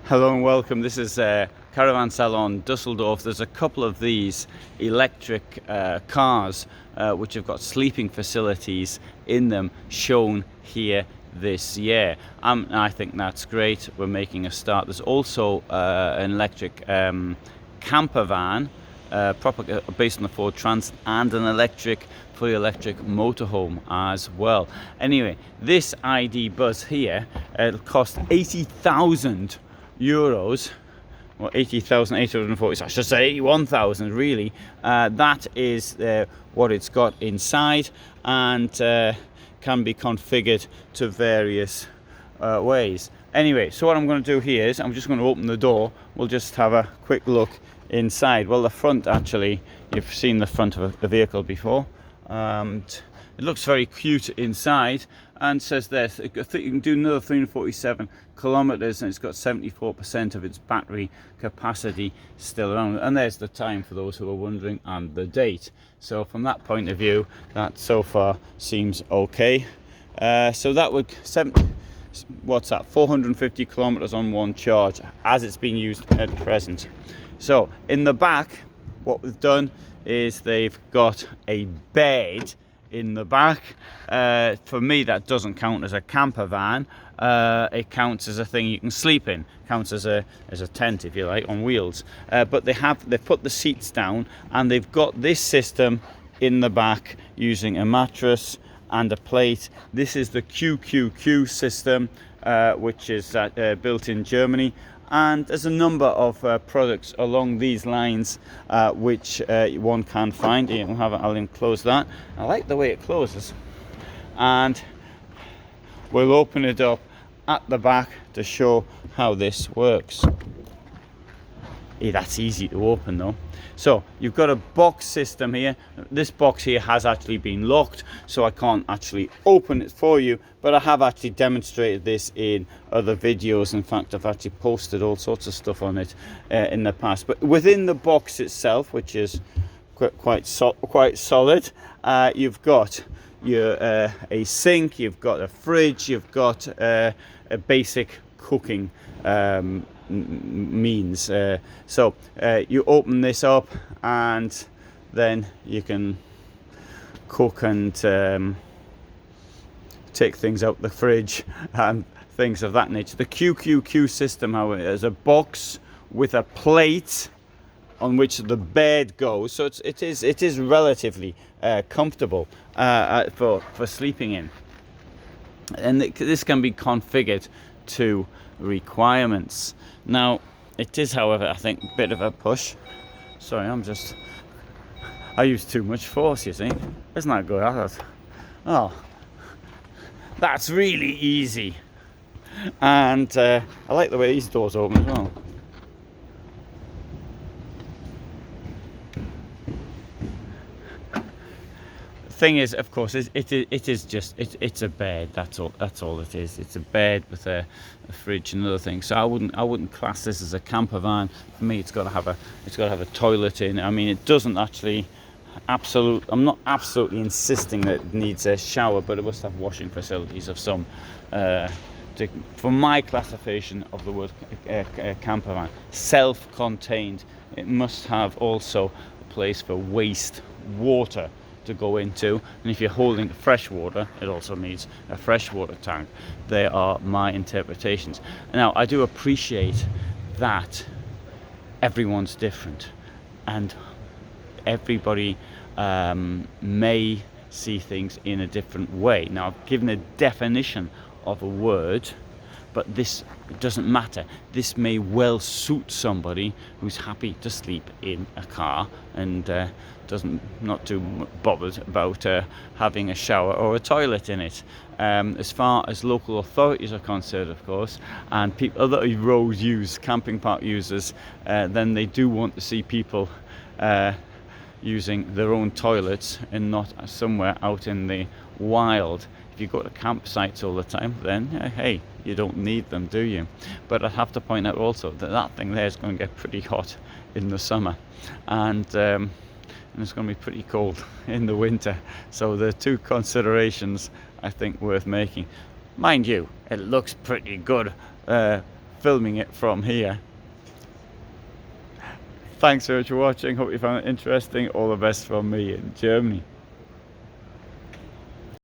Hello and welcome. This is Caravan Salon Dusseldorf. There's a couple of these electric cars which have got sleeping facilities in them shown here this year. I think that's great. We're making a start. There's also an electric camper van based on the Ford Transit and an fully electric motorhome as well. Anyway, this ID Buzz here, it'll cost 80,000 euros, or 80,840, I should say 81,000 really. That is what it's got inside, and can be configured to various ways. Anyway, so what I'm going to do here is I'm just going to open the door. We'll just have a quick look inside. Well, the front, actually, you've seen the front of a vehicle before. It looks very cute inside, and says this, you can do another 347 kilometers, and it's got 74% of its battery capacity still around. And there's the time for those who are wondering, and the date. So from that point of view, that so far seems okay. So that would 450 kilometers on one charge as it's being used at present. So in the back, what we've done is they've got a bed in the back. For me, that doesn't count as a camper van. It counts as a thing you can sleep in. Counts as a tent, if you like, on wheels. But they've put the seats down, and they've got this system in the back using a mattress and a plate. This is the QQQ system, which is built in Germany. And there's a number of products along these lines which one can find. I'll enclose that. I like the way it closes. And we'll open it up at the back to show how this works. That's easy to open though. So you've got a box system here. This box here has actually been locked, so I can't actually open it for you, but I have actually demonstrated this in other videos. In fact, I've actually posted all sorts of stuff on it in the past. But within the box itself, which is quite solid, you've got your a sink, you've got a fridge, you've got a basic cooking means. So you open this up, and then you can cook and take things out the fridge and things of that nature. The QQQ system, however, is a box with a plate on which the bed goes, so it is relatively comfortable for sleeping in, and this can be configured to requirements. Now it is, however, I think, a bit of a push. Sorry, I use too much force, you see. Isn't that good? Oh, that's really easy. And I like the way these doors open as well. Thing is, of course, it is just it's a bed. That's all it is. It's a bed with a fridge and other things. So I wouldn't class this as a camper van. For me, it's got to have a toilet in. I mean, it doesn't actually I'm not absolutely insisting that it needs a shower, but it must have washing facilities of some. For my classification of the word camper van, self-contained, it must have also a place for waste water to go into, and if you're holding fresh water, it also needs a freshwater tank. They are my interpretations. Now, I do appreciate that everyone's different, and everybody may see things in a different way. Now, I've given a definition of a word, but this doesn't matter. This may well suit somebody who's happy to sleep in a car and not too bothered about having a shower or a toilet in it. As far as local authorities are concerned, of course, and other camping park users, then they do want to see people using their own toilets and not somewhere out in the wild. If you go to campsites all the time, then hey, you don't need them, do you? But I have to point out also that thing there is going to get pretty hot in the summer, and it's going to be pretty cold in the winter. So the two considerations I think worth making. Mind you, it looks pretty good filming it from here. Thanks so much for watching. Hope you found it interesting. All the best from me in Germany.